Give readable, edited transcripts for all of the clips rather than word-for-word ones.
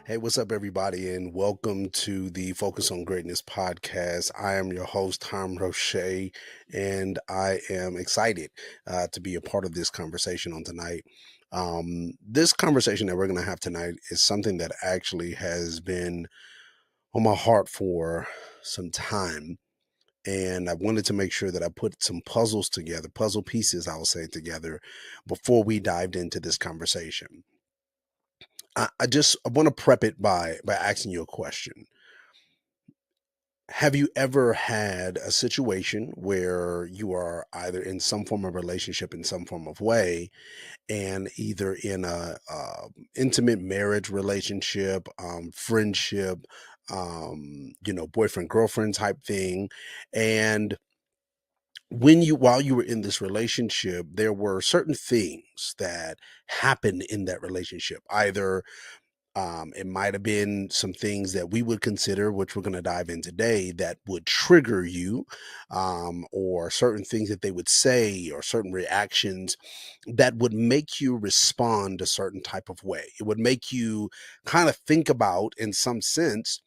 Hey, what's up, everybody, and welcome to the Focus on Greatness podcast. I am your host, Hiram Roche, and I am excited to be a part of this conversation on tonight. This conversation that we're going to have tonight is something that actually has been on my heart for some time. And I wanted to make sure that I put some puzzles together, puzzle pieces, I will say, together before we dived into this conversation. I want to prep it by asking you a question. Have you ever had a situation where you are either in some form of relationship in some form of way, and either in a intimate marriage relationship, friendship, boyfriend girlfriend type thing, and while you were in this relationship, there were certain things that happened in that relationship, either it might have been some things that we would consider, which we're going to dive in today, that would trigger you, or certain things that they would say, or certain reactions that would make you respond a certain type of way. It would make you kind of think about, in some sense,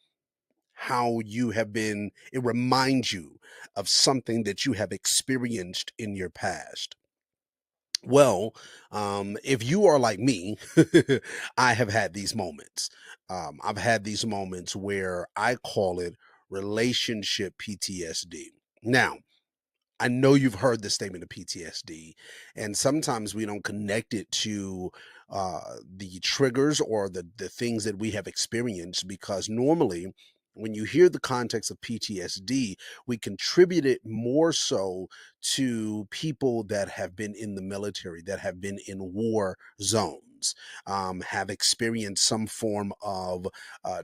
how you have been, it reminds you of something that you have experienced in your past. Well, if you are like me, I have had these moments. I've had these moments where I call it relationship PTSD. Now, I know you've heard the statement of PTSD, and sometimes we don't connect it to the triggers or the things that we have experienced, because normally, when you hear the context of PTSD, we contribute it more so to people that have been in the military, that have been in war zones, have experienced some form of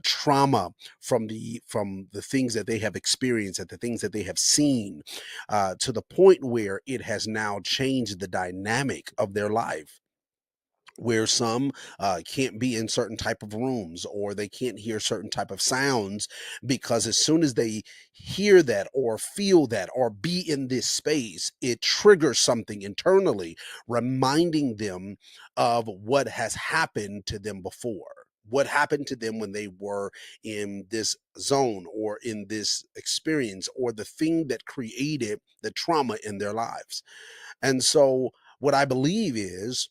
trauma from the things that they have experienced, and the things that they have seen, to the point where it has now changed the dynamic of their life, where some can't be in certain type of rooms, or they can't hear certain type of sounds, because as soon as they hear that or feel that or be in this space, it triggers something internally, reminding them of what has happened to them before, what happened to them when they were in this zone or in this experience, or the thing that created the trauma in their lives. And so what I believe is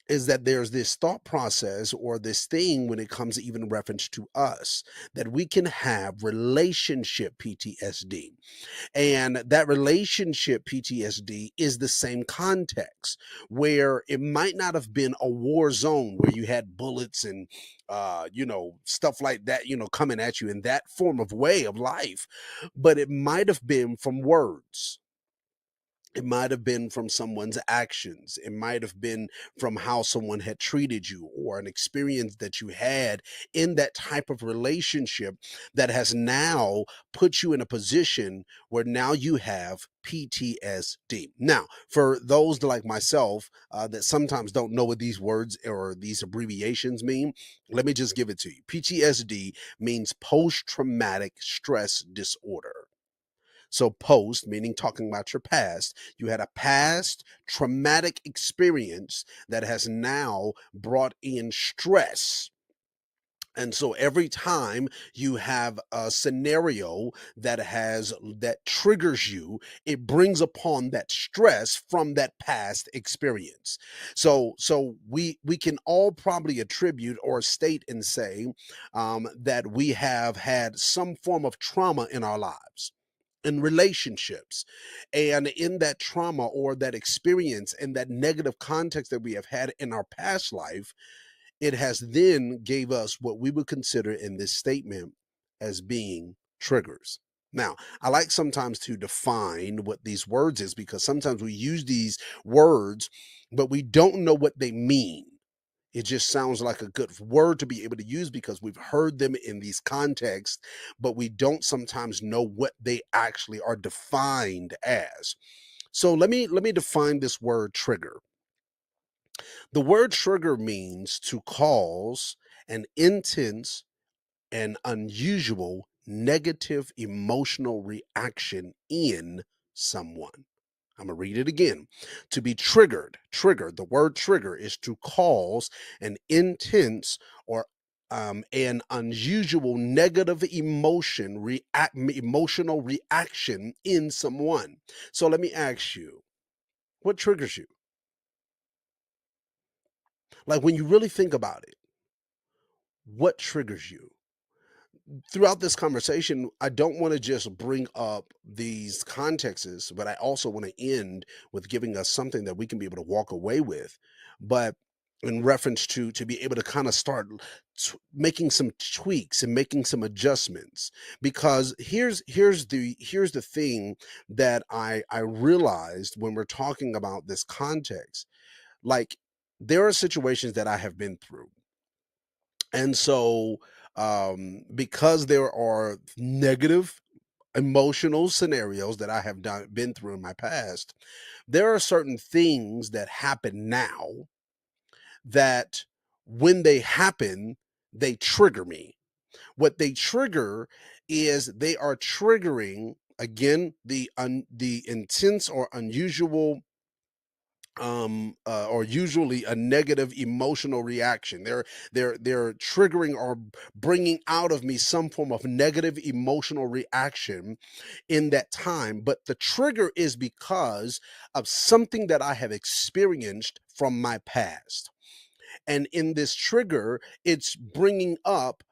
that there's this thought process, or this thing, when it comes to even reference to us, that we can have relationship PTSD. And that relationship PTSD is the same context, where it might not have been a war zone where you had bullets and stuff like that, coming at you in that form of way of life, but it might have been from words. It might have been from someone's actions. It might have been from how someone had treated you, or an experience that you had in that type of relationship, that has now put you in a position where now you have PTSD. Now, for those like myself that sometimes don't know what these words or these abbreviations mean, let me just give it to you. PTSD means post traumatic stress disorder. So, post, meaning talking about your past, you had a past traumatic experience that has now brought in stress. And so every time you have a scenario that triggers you, it brings upon that stress from that past experience. So we can all probably attribute or state and say that we have had some form of trauma in our lives, in relationships, and in that trauma or that experience and that negative context that we have had in our past life, it has then gave us what we would consider in this statement as being triggers. Now, I like sometimes to define what these words is, because sometimes we use these words but we don't know what they mean. It just sounds like a good word to be able to use because we've heard them in these contexts, but we don't sometimes know what they actually are defined as. So let me define this word trigger. The word trigger means to cause an intense and unusual negative emotional reaction in someone. I'm going to read it again. To be triggered, the word trigger is to cause an intense or an unusual negative emotional reaction in someone. So let me ask you, what triggers you? Like when you really think about it, what triggers you? Throughout this conversation, I don't want to just bring up these contexts, but I also want to end with giving us something that we can be able to walk away with. But in reference to be able to kind of start making some tweaks and making some adjustments, because here's the thing that I realized when we're talking about this context. Like, there are situations that I have been through, and so, because there are negative emotional scenarios that I have been through in my past, there are certain things that happen now that, when they happen, they trigger me. What they trigger is they are triggering again the intense or unusual, or usually a negative emotional reaction. They're triggering or bringing out of me some form of negative emotional reaction in that time, but the trigger is because of something that I have experienced from my past. And in this trigger, it's bringing up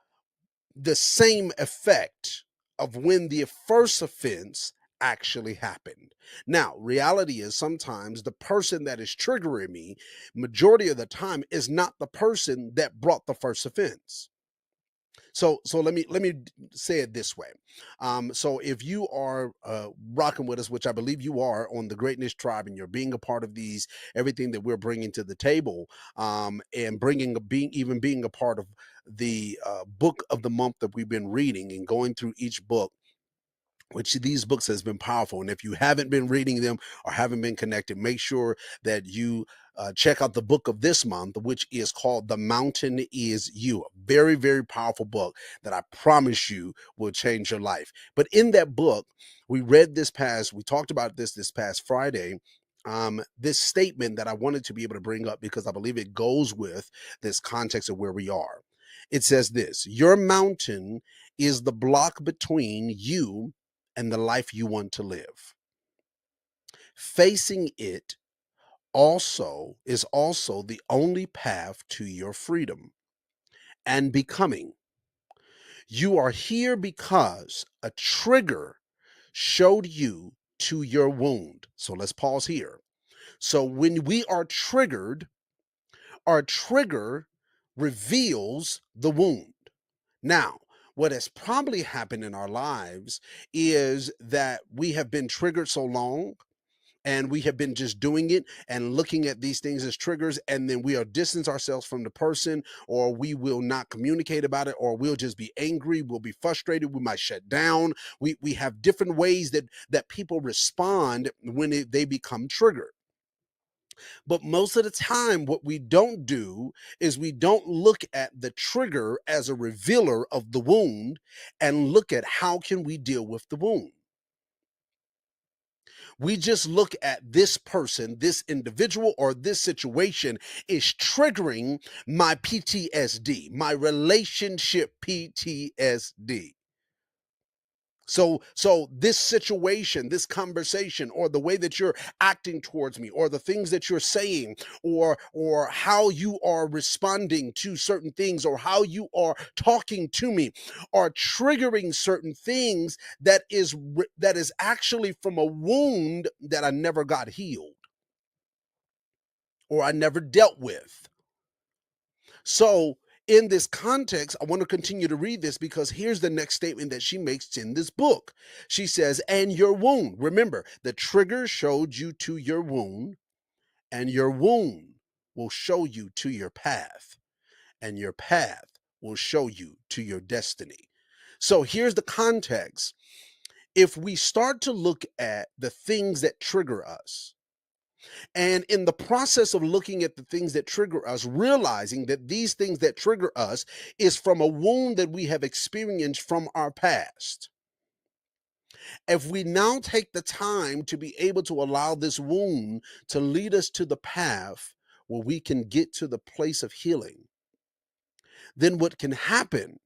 the same effect of when the first offense actually happened. Now, reality is sometimes the person that is triggering me, majority of the time, is not the person that brought the first offense. So let me say it this way. So if you are rocking with us, which I believe you are, on the Greatness Tribe, and you're being a part of these, everything that we're bringing to the table, and being a part of the book of the month that we've been reading and going through each book, which these books has been powerful. And if you haven't been reading them or haven't been connected, make sure that you check out the book of this month, which is called The Mountain Is You. A very, very powerful book that I promise you will change your life. But in that book, we talked about this past Friday. This statement that I wanted to be able to bring up because I believe it goes with this context of where we are. It says this: your mountain is the block between you and the life you want to live. Facing it also the only path to your freedom and becoming. You are here because a trigger showed you to your wound. So let's pause here. So when we are triggered, our trigger reveals the wound. Now, what has probably happened in our lives is that we have been triggered so long, and we have been just doing it and looking at these things as triggers, and then we'll distance ourselves from the person, or we will not communicate about it, or we'll just be angry, we'll be frustrated, we might shut down. We have different ways that people respond when they become triggered. But most of the time, what we don't do is we don't look at the trigger as a revealer of the wound and look at how can we deal with the wound. We just look at this person, this individual, or this situation is triggering my PTSD, my relationship PTSD. So this situation, this conversation, or the way that you're acting towards me, or the things that you're saying, or how you are responding to certain things, or how you are talking to me, are triggering certain things that is actually from a wound that I never got healed, or I never dealt with. So, in this context, I want to continue to read this because here's the next statement that she makes in this book. She says, and your wound. Remember, the trigger showed you to your wound, and your wound will show you to your path, and your path will show you to your destiny. So, here's the context. If we start to look at the things that trigger us, and in the process of looking at the things that trigger us, realizing that these things that trigger us is from a wound that we have experienced from our past. If we now take the time to be able to allow this wound to lead us to the path where we can get to the place of healing, then what can happen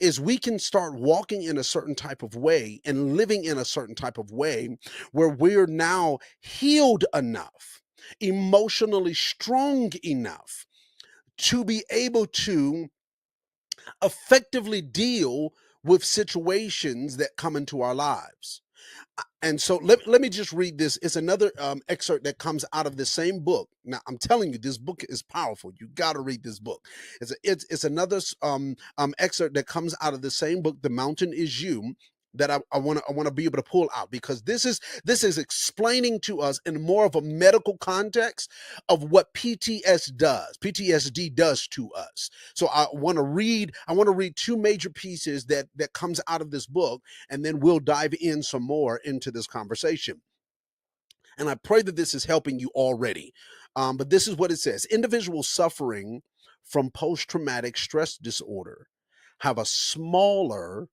is we can start walking in a certain type of way and living in a certain type of way where we're now healed enough, emotionally strong enough to be able to effectively deal with situations that come into our lives. And so let me just read this. It's another excerpt that comes out of the same book. Now, I'm telling you, this book is powerful. You got to read this book. It's another excerpt that comes out of the same book, The Mountain Is You, that I want to be able to pull out, because this is explaining to us in more of a medical context of what PTSD does to us. So I want to read two major pieces that comes out of this book, and then we'll dive in some more into this conversation. And I pray that this is helping you already. But this is what it says: individuals suffering from post traumatic stress disorder have a smaller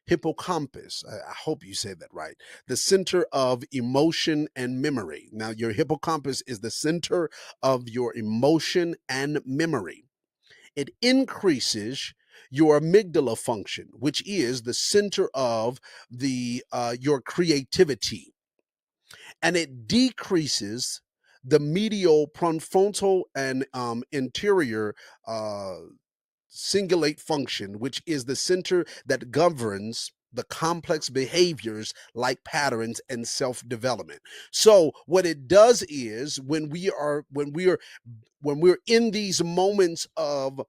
hippocampus. I hope you said that right. The center of emotion and memory. Now, your hippocampus is the center of your emotion and memory. It increases your amygdala function, which is the center of the your creativity, and it decreases the medial prefrontal and interior uh, cingulate function, which is the center that governs the complex behaviors like patterns and self-development. So what it does is when we're in these moments of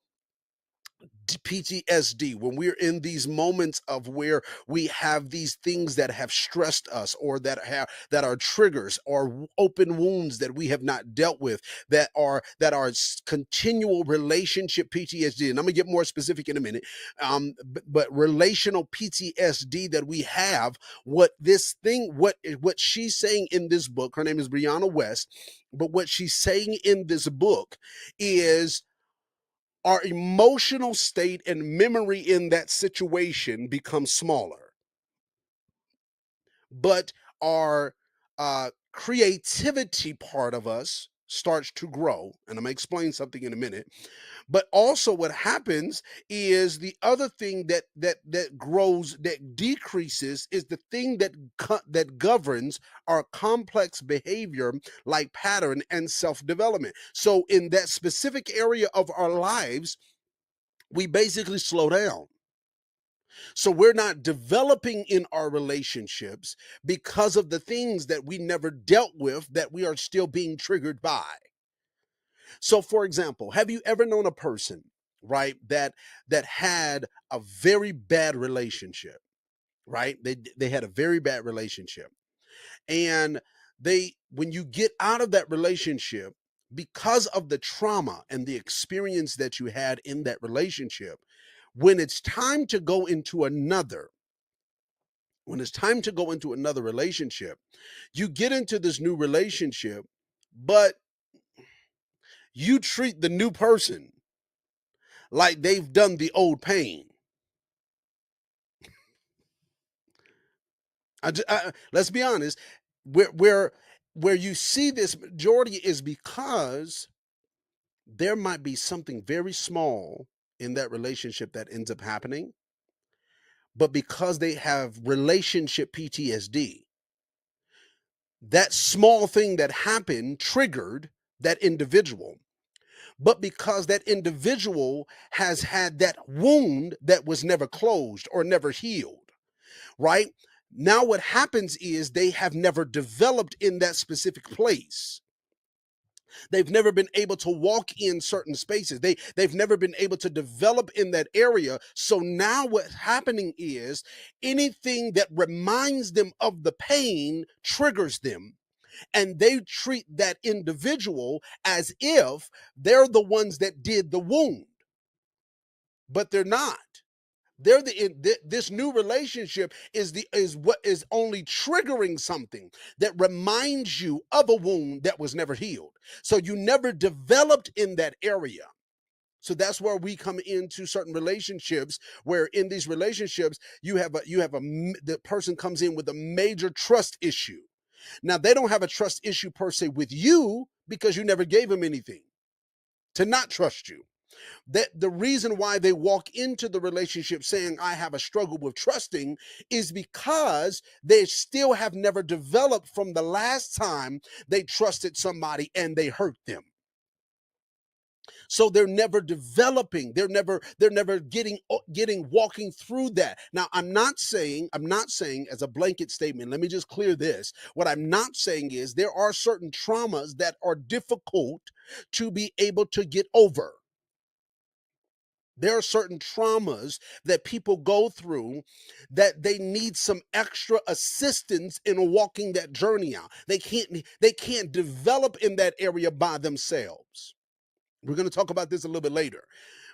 PTSD, when we're in these moments of where we have these things that have stressed us, or that are triggers or open wounds that we have not dealt with, that are continual relationship PTSD. And I'm gonna get more specific in a minute. But relational PTSD that we have, what she's saying in this book, her name is Brianna West, but what she's saying in this book is our emotional state and memory in that situation becomes smaller, but our creativity part of us starts to grow. And I'm going to explain something in a minute. But also what happens is the other thing that grows, that decreases, is the thing that governs our complex behavior like pattern and self-development. So in that specific area of our lives, we basically slow down. So we're not developing in our relationships because of the things that we never dealt with that we are still being triggered by. So for example, have you ever known a person, right, that had a very bad relationship, right? They had a very bad relationship. And when you get out of that relationship, because of the trauma and the experience that you had in that relationship, when it's time to go into another when it's time to go into another relationship, you get into this new relationship, but you treat the new person like they've done the old pain. Let's be honest, where you see this majority is because there might be something very small in that relationship that ends up happening, but because they have relationship PTSD, that small thing that happened triggered that individual. But because that individual has had that wound that was never closed or never healed, right? Now, what happens is they have never developed in that specific place. They've never been able to walk in certain spaces. They've never been able to develop in that area. So now what's happening is anything that reminds them of the pain triggers them, and they treat that individual as if they're the ones that did the wound, but they're not. This new relationship is what is only triggering something that reminds you of a wound that was never healed. So you never developed in that area. So that's where we come into certain relationships, where in these relationships the person comes in with a major trust issue. Now, they don't have a trust issue per se with you because you never gave them anything to not trust you. That the reason why they walk into the relationship saying, I have a struggle with trusting, is because they still have never developed from the last time they trusted somebody and they hurt them. So they're never developing, they're never getting walking through that. Now I'm not saying as a blanket statement, let me just clear this. What I'm not saying is there are certain traumas that are difficult to be able to get over. There are certain traumas that people go through that they need some extra assistance in walking that journey out. They can't develop in that area by themselves. We're going to talk about this a little bit later.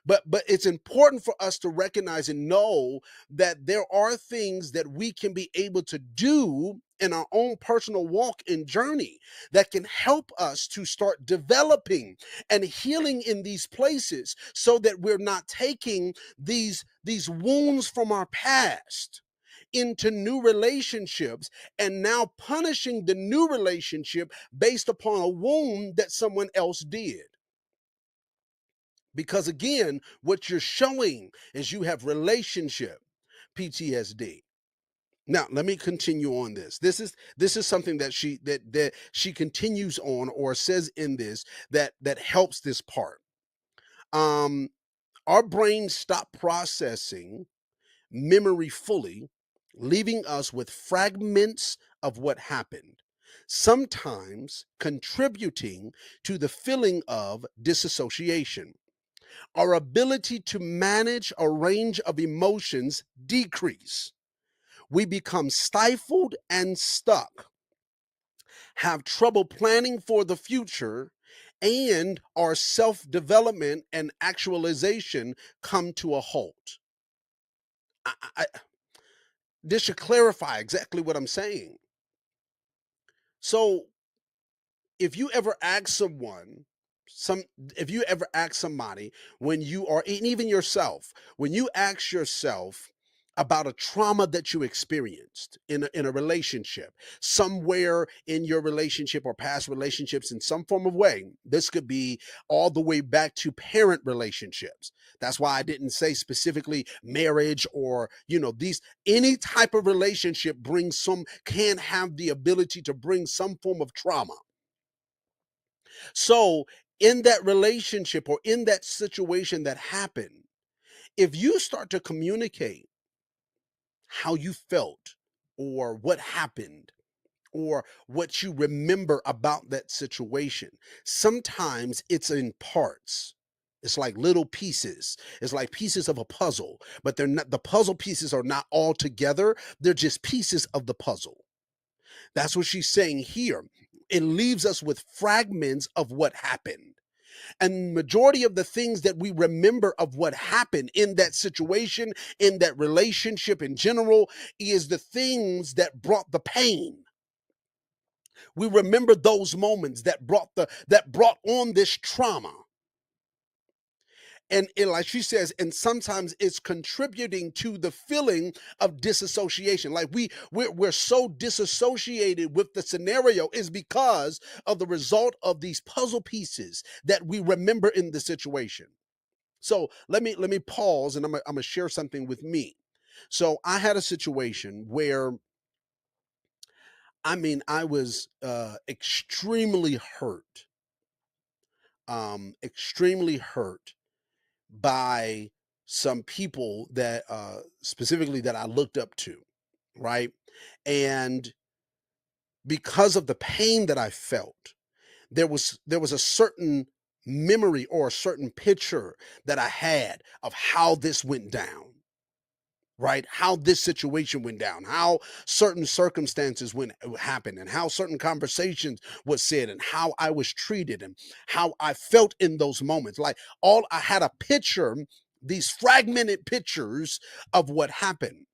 But it's important for us to recognize and know that there are things that we can be able to do in our own personal walk and journey that can help us to start developing and healing in these places, so that we're not taking these wounds from our past into new relationships and now punishing the new relationship based upon a wound that someone else did. Because again, what you're showing is you have relationship PTSD. Now, let me continue on this. This is something that she continues on or says in this that helps this part. Um our brains stop processing memory fully, leaving us with fragments of what happened, sometimes contributing to the feeling of disassociation. Our ability to manage a range of emotions decrease. We become stifled and stuck, have trouble planning for the future, and our self development and actualization come to a halt. This should clarify exactly what I'm saying. So, if you ever ask someone, some if you ever ask somebody, when you are, and even yourself, when you ask yourself about a trauma that you experienced in a relationship, somewhere in your relationship or past relationships, in some form of way, this could be all the way back to parent relationships. That's why I didn't say specifically marriage, or these, any type of relationship brings some, can have the ability to bring some form of trauma. So, in that relationship or in that situation that happened, if you start to communicate how you felt or what happened or what you remember about that situation, sometimes it's in parts. It's like little pieces. It's like pieces of a puzzle, but they're not, the puzzle pieces are not all together. They're just pieces of the puzzle. That's what she's saying here. It leaves us with fragments of what happened. And majority of the things that we remember of what happened in that situation, in that relationship in general, is the things that brought the pain. We remember those moments that brought on this trauma. And like she says, and sometimes it's contributing to the feeling of disassociation. Like we're so disassociated with the scenario is because of the result of these puzzle pieces that we remember in the situation. So let me pause, and I'm gonna share something with me. So I had a situation where, I mean, I was extremely hurt, extremely hurt by some people that specifically that I looked up to, right? And because of the pain that I felt, there was a certain memory or a certain picture that I had of how this went down, right? How this situation went down, how certain circumstances went happened, and how certain conversations was said, and how I was treated, and how I felt in those moments. Like, all I had a picture, these fragmented pictures of what happened.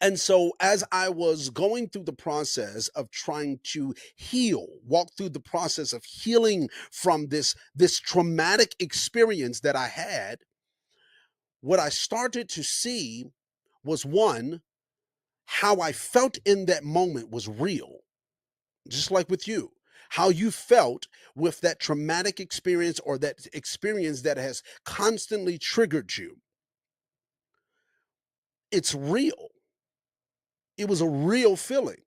And so as I was going through the process of trying to heal, walk through the process of healing from this traumatic experience that I had, what I started to see was, one, how I felt in that moment was real, just like with you. how you felt with that traumatic experience or that experience that has constantly triggered you. It's real. It was a real feeling.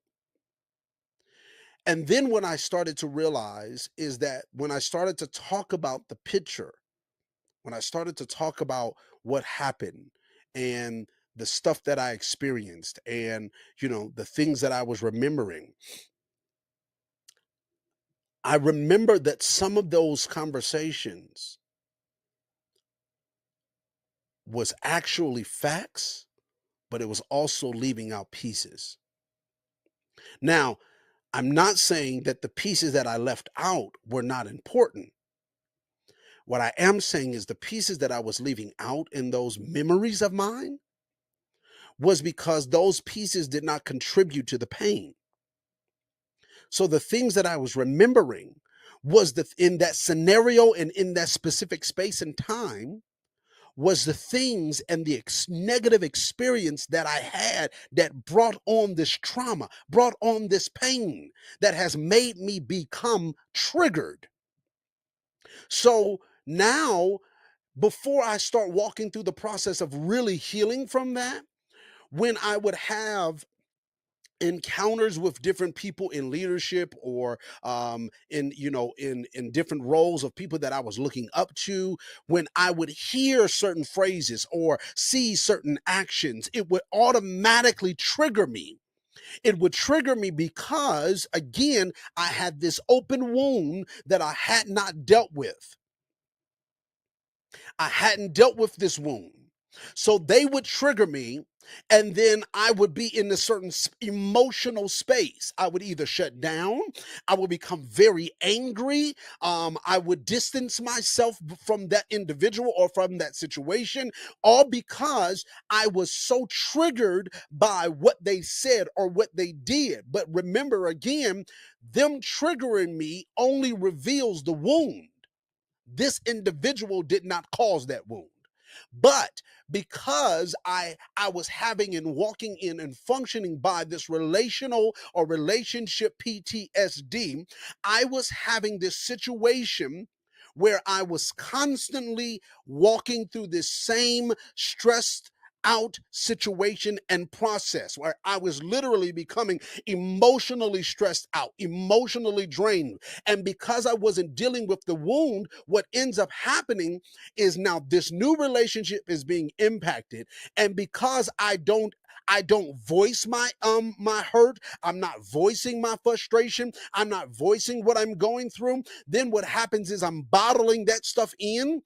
And then when I started to realize is that when I started to talk about the picture, when I started to talk about what happened and the stuff that I experienced and, the things that I was remembering, I remember that some of those conversations was actually facts, but it was also leaving out pieces. Now, I'm not saying that the pieces that I left out were not important. What I am saying is the pieces that I was leaving out in those memories of mine was because those pieces did not contribute to the pain. So the things that I was remembering was the in that scenario and in that specific space and time was the things and the negative experience that I had that brought on this trauma, brought on this pain that has made me become triggered. So now, before I start walking through the process of really healing from that, when I would have encounters with different people in leadership or in different roles of people that I was looking up to, when I would hear certain phrases or see certain actions, it would automatically trigger me. It would trigger me because again I had this open wound that I had not dealt with. I hadn't dealt with this wound. So they would trigger me, and then I would be in a certain emotional space. I would either shut down, I would become very angry, I would distance myself from that individual or from that situation, all because I was so triggered by what they said or what they did. But remember, again, them triggering me only reveals the wound. This individual did not cause that wound. But because I was having and walking in and functioning by this relational or relationship PTSD, I was having this situation where I was constantly walking through this same stressed out situation and process where I was literally becoming emotionally stressed out, emotionally drained. And because I wasn't dealing with the wound, what ends up happening is now this new relationship is being impacted. And because I don't voice my hurt, I'm not voicing my frustration, I'm not voicing what I'm going through, then what happens is I'm bottling that stuff in,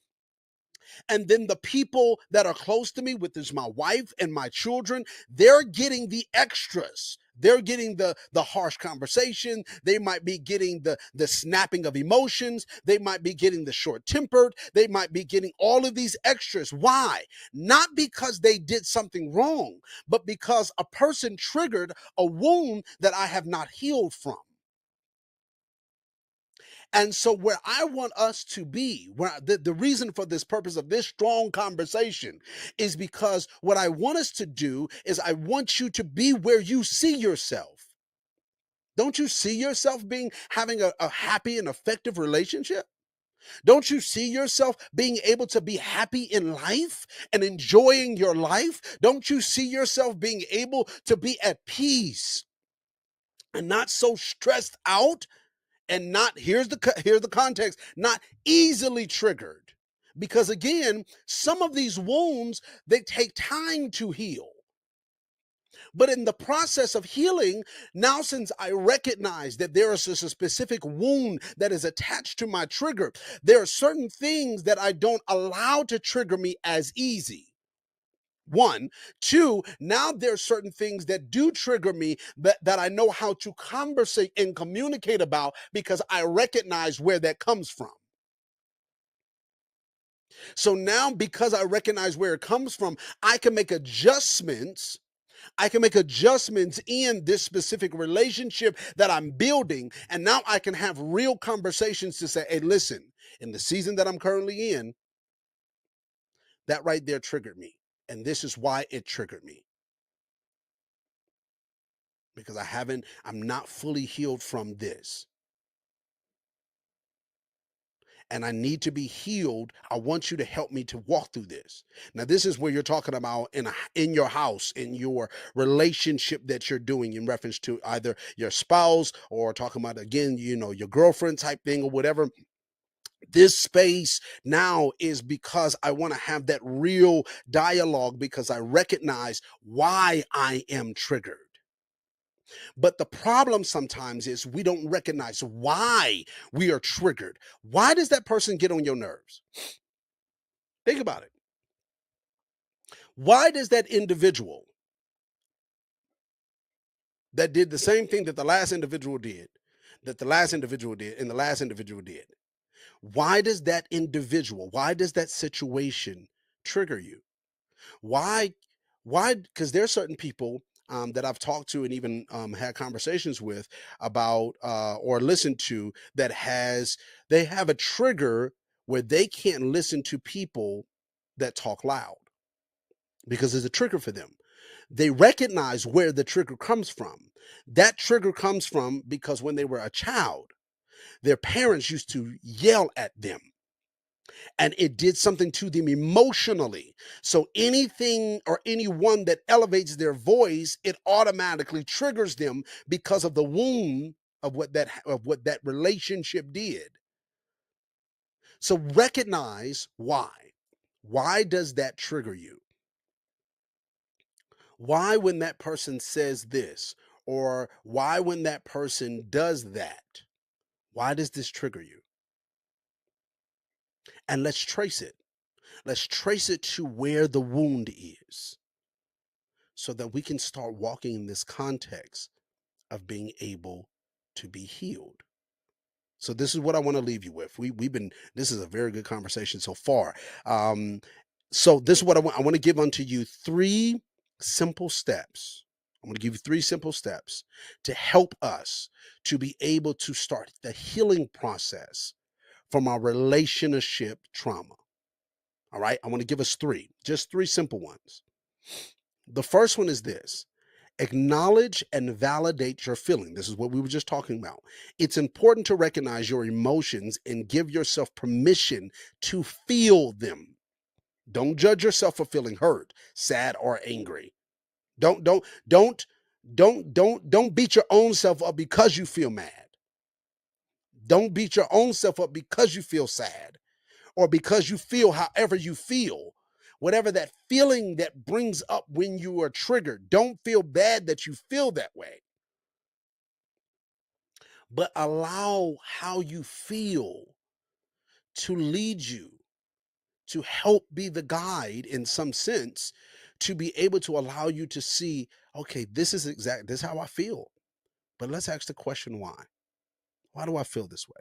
and then the people that are close to me, which is my wife and my children, they're getting the extras. They're getting the harsh conversation. They might be getting the snapping of emotions. They might be getting the short tempered. They might be getting all of these extras. Why? Not because they did something wrong, but because a person triggered a wound that I have not healed from. And so, where I want us to be, where the reason for this purpose of this strong conversation is because what I want us to do is I want you to be where you see yourself. Don't you see yourself being having a happy and effective relationship? Don't you see yourself being able to be happy in life and enjoying your life? Don't you see yourself being able to be at peace and not so stressed out and not here's the context, not easily triggered, because again some of these wounds, they take time to heal, but in the process of healing, now since I recognize that there is a specific wound that is attached to my trigger, there are certain things that I don't allow to trigger me as easy. One, two, now there's certain things that do trigger me that I know how to conversate and communicate about because I recognize where that comes from. So now, because I recognize where it comes from, I can make adjustments. I can make adjustments in this specific relationship that I'm building. And now I can have real conversations to say, hey, listen, in the season that I'm currently in, that right there triggered me. And this is why it triggered me. Because I'm not fully healed from this. and I need to be healed. I want you to help me to walk through this. Now, this is where you're talking about in your house, in your relationship that you're doing in reference to either your spouse or talking about again, your girlfriend type thing or whatever. This space now is because I want to have that real dialogue because I recognize why I am triggered. But the problem sometimes is we don't recognize why we are triggered. Why does that person get on your nerves? Think about it. Why does that individual that did the same thing that the last individual did, that the last individual did, and the last individual did, why does that situation trigger you? Why? Why? Because there are certain people that I've talked to and even had conversations with about or listened to that they have a trigger where they can't listen to people that talk loud because it's a trigger for them. They recognize where the trigger comes from. That trigger comes from because when they were a child, their parents used to yell at them and it did something to them emotionally. So anything or anyone that elevates their voice, it automatically triggers them because of the wound of what that relationship did. So recognize why. Why does that trigger you? Why when that person says this or why when that person does that? Why does this trigger you? And let's trace it. Let's trace it to where the wound is so that we can start walking in this context of being able to be healed. So this is what I want to leave you with. We've been this is a very good conversation so far. Um, so this is what I want to give unto you three simple steps. I'm going to give you three simple steps to help us to be able to start the healing process from our relationship trauma. All right. I want to give us just three simple ones. The first one is this: acknowledge and validate your feeling. This is what we were just talking about. It's important to recognize your emotions and give yourself permission to feel them. Don't judge yourself for feeling hurt, sad, or angry. Don't beat your own self up because you feel mad. Don't beat your own self up because you feel sad or because you feel however you feel. Whatever that feeling that brings up when you are triggered, don't feel bad that you feel that way, but allow how you feel to lead you, to help be the guide in some sense, to be able to allow you to see, okay, this is how I feel. But let's ask the question why. Why do I feel this way?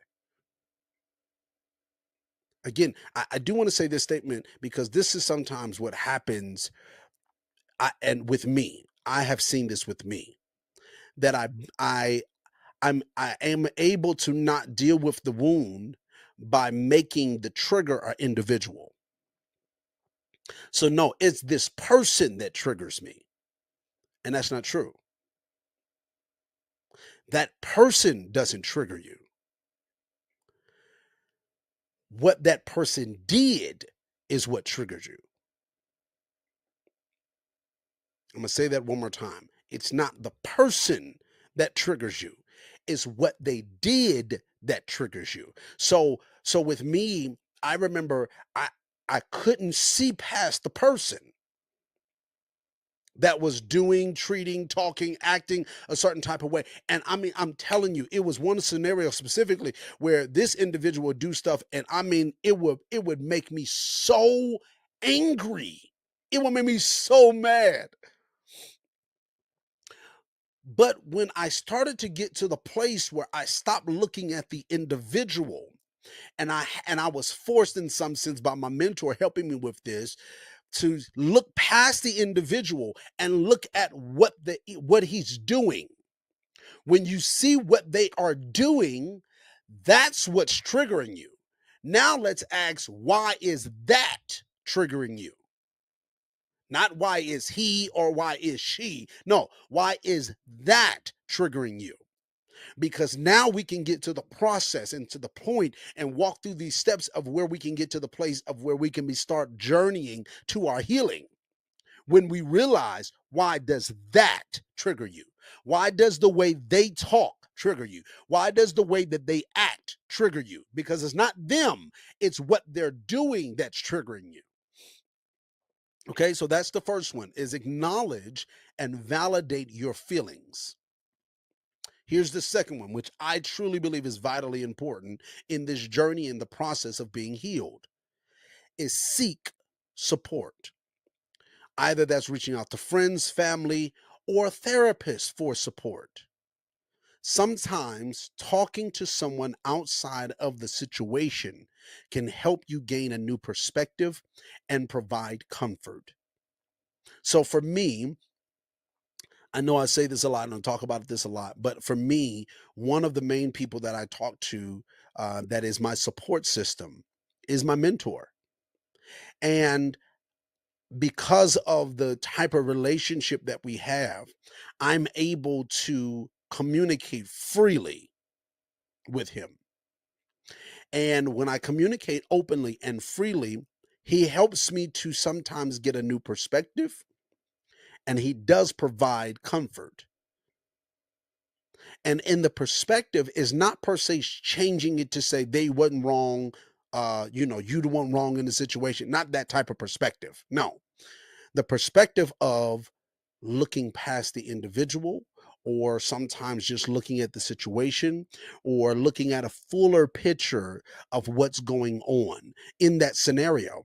Again, I do want to say this statement because this is sometimes what happens. And with me, I have seen this with me that I I am able to not deal with the wound by making the trigger an individual. So no, it's this person that triggers me. And that's not true. That person doesn't trigger you. What that person did is what triggers you. I'm going to say that one more time. It's not the person that triggers you. It's what they did that triggers you. So with me, I remember I couldn't see past the person that was doing, treating, talking, acting a certain type of way. And I mean, I'm telling you, it was one scenario specifically where this individual would do stuff, and I mean, it would make me so angry. It would make me so mad. But when I started to get to the place where I stopped looking at the individual, and I was forced in some sense by my mentor helping me with this to look past the individual and look at what he's doing. When you see what they are doing, that's what's triggering you. Now let's ask, why is that triggering you? Not why is he or why is she? No, why is that triggering you? because now we can get to the process and to the point and walk through these steps of where we can get to the place of where we can be start journeying to our healing. When we realize, why does that trigger you? Why does the way they talk trigger you? Why does the way that they act trigger you? Because it's not them, it's what they're doing that's triggering you. Okay, so that's the first one, is acknowledge and validate your feelings. Here's the second one, which I truly believe is vitally important in this journey, in the process of being healed, is seek support. Either that's reaching out to friends, family, or therapists for support. Sometimes talking to someone outside of the situation can help you gain a new perspective and provide comfort. So for me, I know I say this a lot and I talk about this a lot, but for me, one of the main people that I talk to, that is my support system, is my mentor. And because of the type of relationship that we have, I'm able to communicate freely with him. And when I communicate openly and freely, he helps me to sometimes get a new perspective, and he does provide comfort. And in the perspective is not per se changing it to say they wasn't wrong, you the one wrong in the situation. Not that type of perspective. No, the perspective of looking past the individual, or sometimes just looking at the situation, or looking at a fuller picture of what's going on in that scenario.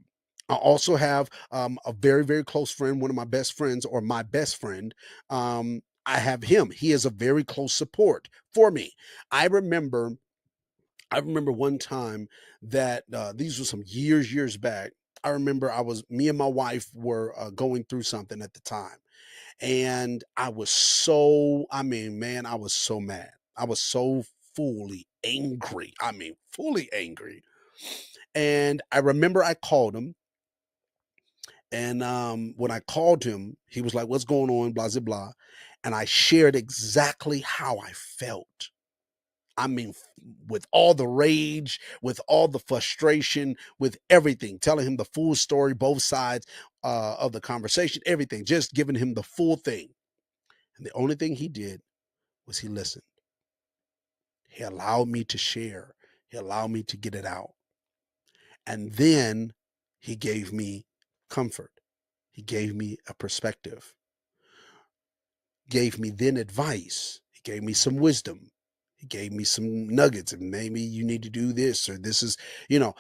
I also have a very, very close friend, one of my best friends, or my best friend. I have him. He is a very close support for me. I remember, I remember one time that these were some years back. I remember me and my wife were going through something at the time, and I was so, I mean, man, I was so mad. I was so fully angry. I mean, fully angry. And I remember I called him. And when I called him, he was like, "What's going on?" Blah, blah, blah. And I shared exactly how I felt. I mean, with all the rage, with all the frustration, with everything, telling him the full story, both sides of the conversation, everything, just giving him the full thing. And the only thing he did was he listened. He allowed me to share. He allowed me to get it out. And then he gave me comfort. He gave me a perspective, gave me then advice. He gave me some wisdom. He gave me some nuggets, and maybe you need to do this, or this is,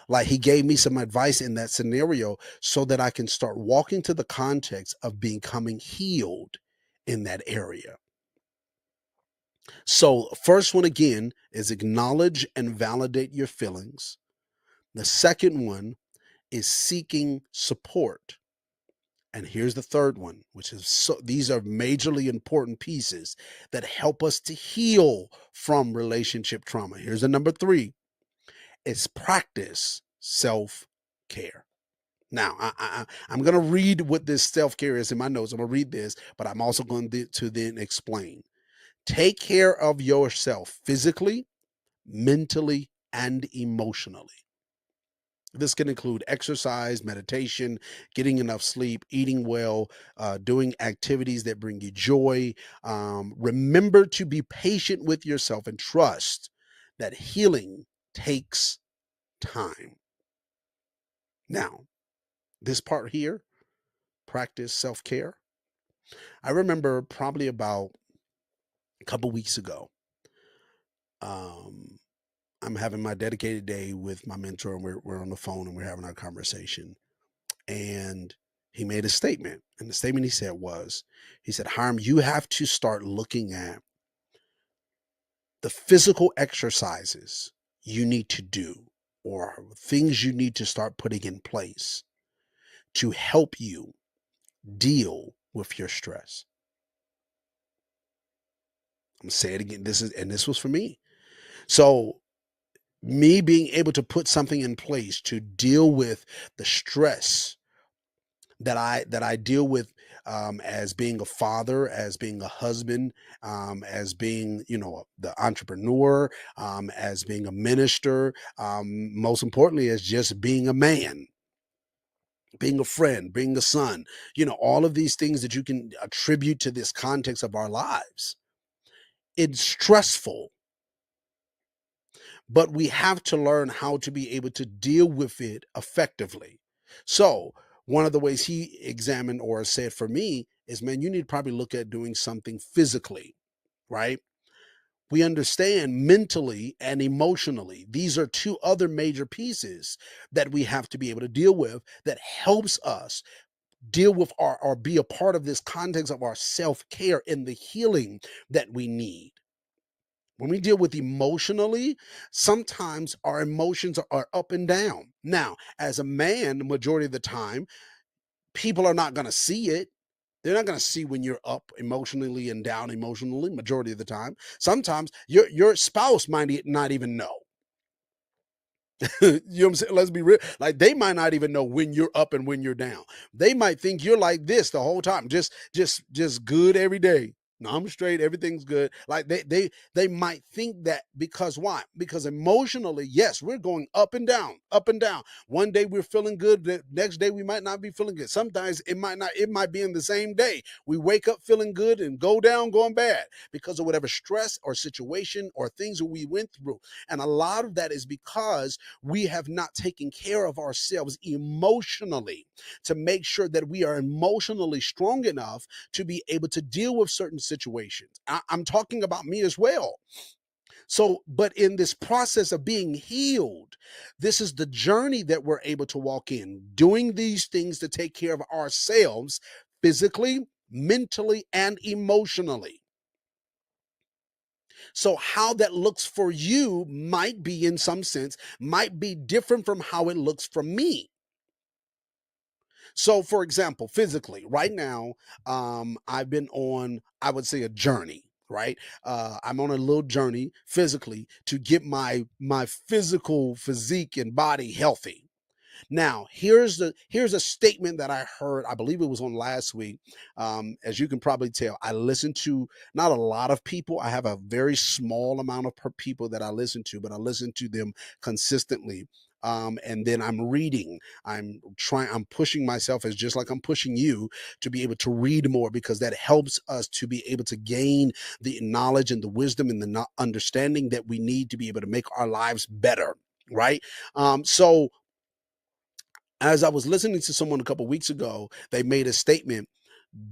like he gave me some advice in that scenario so that I can start walking to the context of becoming healed in that area. So, first one again is acknowledge and validate your feelings. The second one is seeking support. And here's the third one, which is these are majorly important pieces that help us to heal from relationship trauma. Here's the number three, is practice self care. Now, I'm going to read what this self care is in my notes. I'm going to read this, but I'm also going to then explain. Take care of yourself physically, mentally, and emotionally. This can include exercise, meditation, getting enough sleep, eating well, doing activities that bring you joy. Remember to be patient with yourself and trust that healing takes time. Now, this part here, practice self care. I remember probably about a couple weeks ago, um, I'm having my dedicated day with my mentor, and we're on the phone and we're having our conversation. And he made a statement. And the statement he said was, he said, Hiram, you have to start looking at the physical exercises you need to do, or things you need to start putting in place to help you deal with your stress. I'm gonna say it again. This was for me. So me being able to put something in place to deal with the stress that I deal with as being a father, as being a husband, as being, the entrepreneur, as being a minister, most importantly, as just being a man, being a friend, being a son, all of these things that you can attribute to this context of our lives. It's stressful, but we have to learn how to be able to deal with it effectively. So, one of the ways he examined or said for me is, man, you need to probably look at doing something physically, right? We understand mentally and emotionally. These are two other major pieces that we have to be able to deal with that helps us deal with our or be a part of this context of our self-care and the healing that we need. When we deal with emotionally, sometimes our emotions are up and down. Now, as a man, the majority of the time, people are not going to see it. They're not going to see when you're up emotionally and down emotionally, majority of the time. Sometimes your spouse might not even know. You know what I'm saying? Let's be real. Like, they might not even know when you're up and when you're down. They might think you're like this the whole time, just good every day. No, I'm straight. Everything's good. Like, they might think that, because why? Because emotionally, yes, we're going up and down, up and down. One day we're feeling good. The next day we might not be feeling good. Sometimes it might not. It might be in the same day. We wake up feeling good and go down going bad because of whatever stress or situation or things that we went through. And a lot of that is because we have not taken care of ourselves emotionally to make sure that we are emotionally strong enough to be able to deal with certain situations. I'm talking about me as well. So, but in this process of being healed, this is the journey that we're able to walk in, doing these things to take care of ourselves physically, mentally, and emotionally. So how that looks for you might be, in some sense, might be different from how it looks from me. So, for example, physically, right now, I've been on, I would say, a journey. Right, I'm on a little journey physically to get my physical physique and body healthy. Now, here's a statement that I heard. I believe it was on last week. As you can probably tell, I listen to not a lot of people. I have a very small amount of people that I listen to, but I listen to them consistently. And then I'm reading. I'm pushing myself, as just like I'm pushing you, to be able to read more, because that helps us to be able to gain the knowledge and the wisdom and the understanding that we need to be able to make our lives better. Right. So as I was listening to someone a couple weeks ago, they made a statement.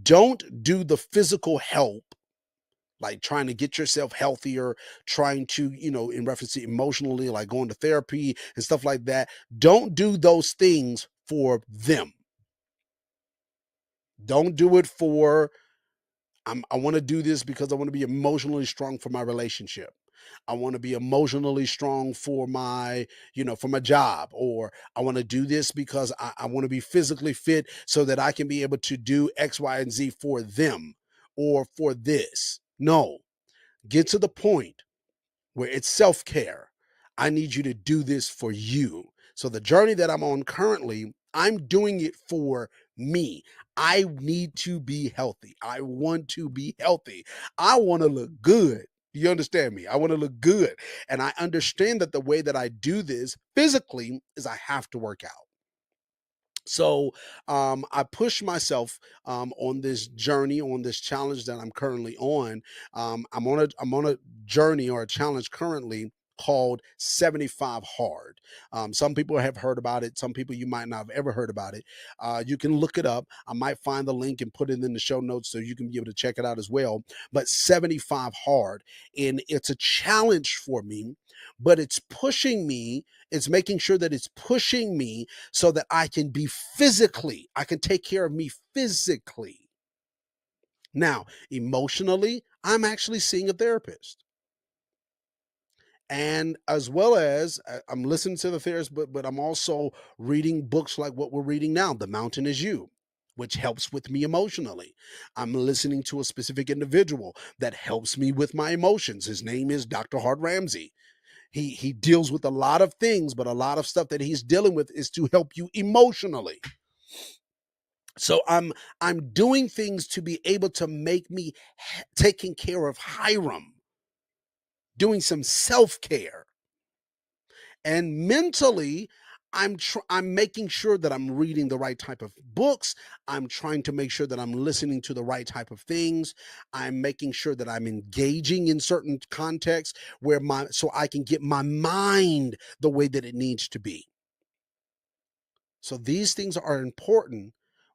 Don't do the physical help, like trying to get yourself healthier, trying to, in reference to emotionally, like going to therapy and stuff like that. Don't do those things for them. Don't do it for, I want to do this because I want to be emotionally strong for my relationship. I want to be emotionally strong for my, for my job, or I want to do this because I want to be physically fit so that I can be able to do X, Y, and Z for them or for this. No, get to the point where it's self care. I need you to do this for you. So the journey that I'm on currently, I'm doing it for me. I need to be healthy. I want to be healthy. I want to look good. You understand me? I want to look good. And I understand that the way that I do this physically is I have to work out. So I push myself on this journey, on this challenge that I'm currently on. I'm on a journey or a challenge currently called 75 hard. Some people have heard about it. Some people, you might not have ever heard about it. You can look it up. I might find the link and put it in the show notes so you can be able to check it out as well. But 75 hard, and it's a challenge for me, but it's pushing me. It's making sure that it's pushing me so that I can take care of me physically. Now, emotionally, I'm actually seeing a therapist. And as well as I'm listening to the therapist, but I'm also reading books like what we're reading now, The Mountain Is You, which helps with me emotionally. I'm listening to a specific individual that helps me with my emotions. His name is Dr. Hart Ramsey. He deals with a lot of things, but a lot of stuff that he's dealing with is to help you emotionally. So I'm doing things to be able to make me taking care of Hiram, doing some self-care. And mentally, I'm making sure that I'm reading the right type of books. I'm trying to make sure that I'm listening to the right type of things. I'm making sure that I'm engaging in certain contexts where my so I can get my mind the way that it needs to be. So these things are important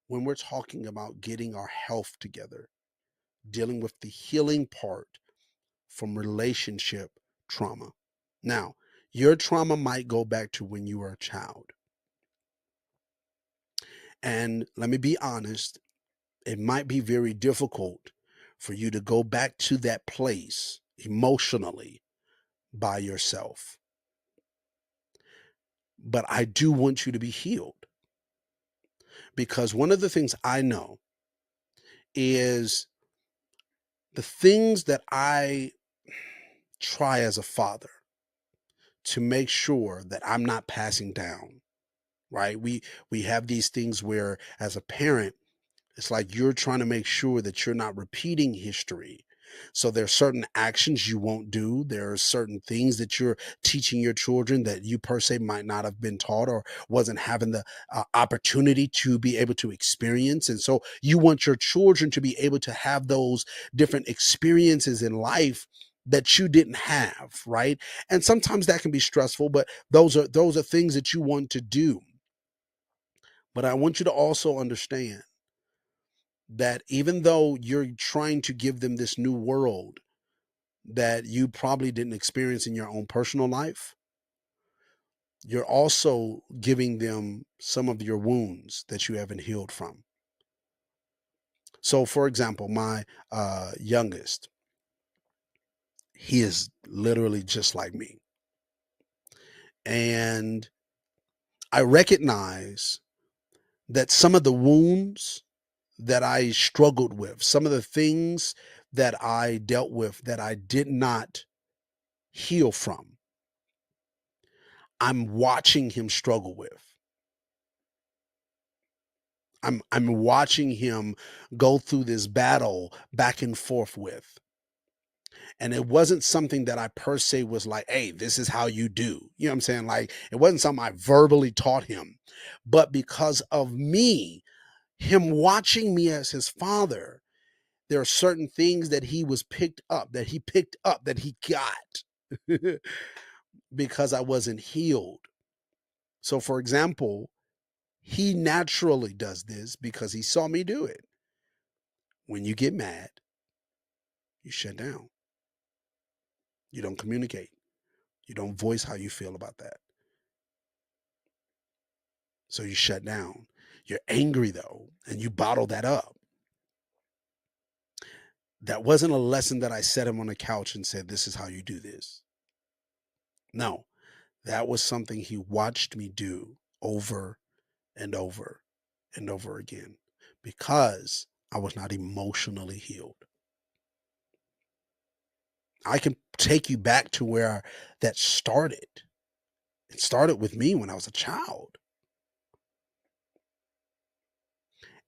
when we're talking about getting our health together, dealing with the healing part from relationship trauma. Now, your trauma might go back to when you were a child. And let me be honest, it might be very difficult for you to go back to that place emotionally by yourself. But I do want you to be healed, because one of the things I know is the things that I try as a father to make sure that I'm not passing down, right? We have these things where as a parent, it's like you're trying to make sure that you're not repeating history. So there are certain actions you won't do. There are certain things that you're teaching your children that you per se might not have been taught or wasn't having the opportunity to be able to experience. And so you want your children to be able to have those different experiences in life that you didn't have, right? And sometimes that can be stressful, but those are things that you want to do. But I want you to also understand that even though you're trying to give them this new world that you probably didn't experience in your own personal life, you're also giving them some of your wounds that you haven't healed from. So, for example, my youngest, he is literally just like me. And I recognize that some of the wounds that I struggled with, some of the things that I dealt with that I did not heal from, I'm watching him struggle with. I'm watching him go through this battle back and forth with. And it wasn't something that I per se was like, hey, this is how you do. You know what I'm saying? Like, it wasn't something I verbally taught him. But because of me, him watching me as his father, there are certain things that he picked up, that he got because I wasn't healed. So, for example, he naturally does this because he saw me do it. When you get mad, you shut down. You don't communicate. You don't voice how you feel about that. So you shut down. You're angry though, and you bottle that up. That wasn't a lesson that I set him on the couch and said, this is how you do this. No, that was something he watched me do over and over and over again because I was not emotionally healed. I can take you back to where that started. It started with me when I was a child.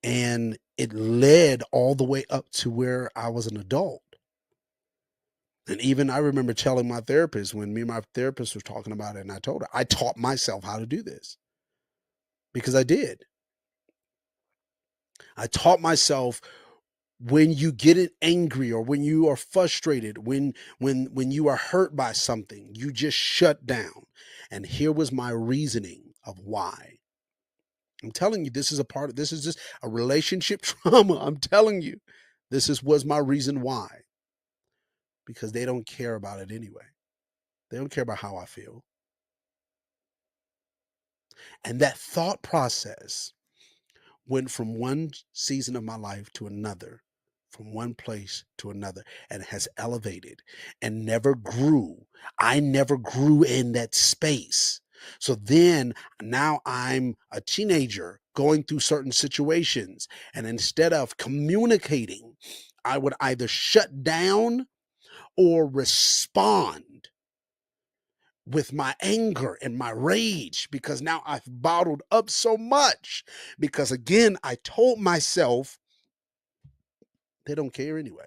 And it led all the way up to where I was an adult. And even I remember telling my therapist, when me and my therapist was talking about it, and I told her, I taught myself how to do this because I did. I taught myself, when you get it angry or when you are frustrated, when you are hurt by something, you just shut down. And here was my reasoning of why. I'm telling you, this is just a relationship trauma. I'm telling you, was my reason why. Because they don't care about it anyway. They don't care about how I feel. And that thought process went from one season of my life to another, from one place to another, and has elevated and never grew. I never grew in that space. So then now I'm a teenager going through certain situations. And instead of communicating, I would either shut down or respond with my anger and my rage because now I've bottled up so much. Because again, I told myself they don't care anyway.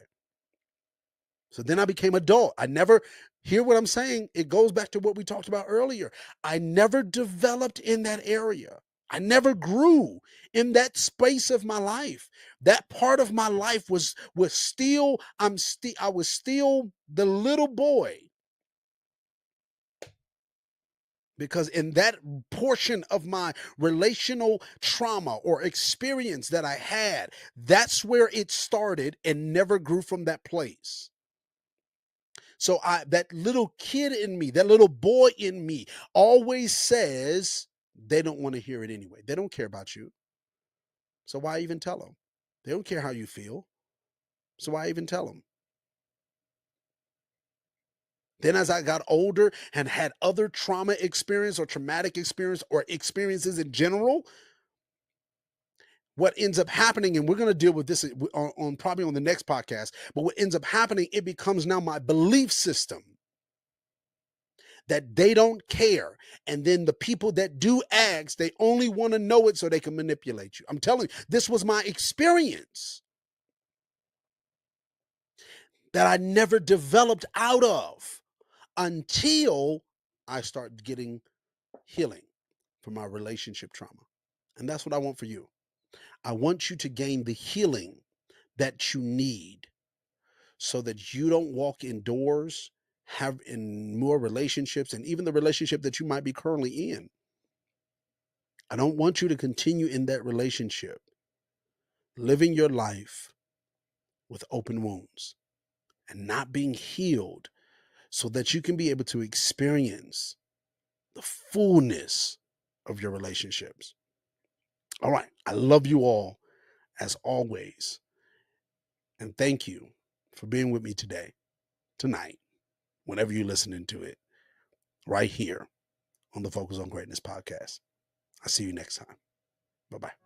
So then I became adult. I never hear what I'm saying. It goes back to what we talked about earlier. I never developed in that area. I never grew in that space of my life. That part of my life was still I was still the little boy, because in that portion of my relational trauma or experience that I had, that's where it started and never grew from that place. So that little kid in me, that little boy in me always says they don't want to hear it anyway. They don't care about you. So why even tell them? They don't care how you feel. So why even tell them? Then as I got older and had other trauma experience or traumatic experience or experiences in general, what ends up happening, and we're going to deal with this on probably on the next podcast, but what ends up happening, it becomes now my belief system that they don't care. And then the people that do ask, they only want to know it so they can manipulate you. I'm telling you, this was my experience that I never developed out of until I start getting healing from my relationship trauma. And that's what I want for you. I want you to gain the healing that you need so that you don't walk indoors, have in more relationships, and even the relationship that you might be currently in. I don't want you to continue in that relationship, living your life with open wounds and not being healed so that you can be able to experience the fullness of your relationships. All right. I love you all as always. And thank you for being with me today, tonight, whenever you're listening to it, right here on the Focus on Greatness podcast. I'll see you next time. Bye bye.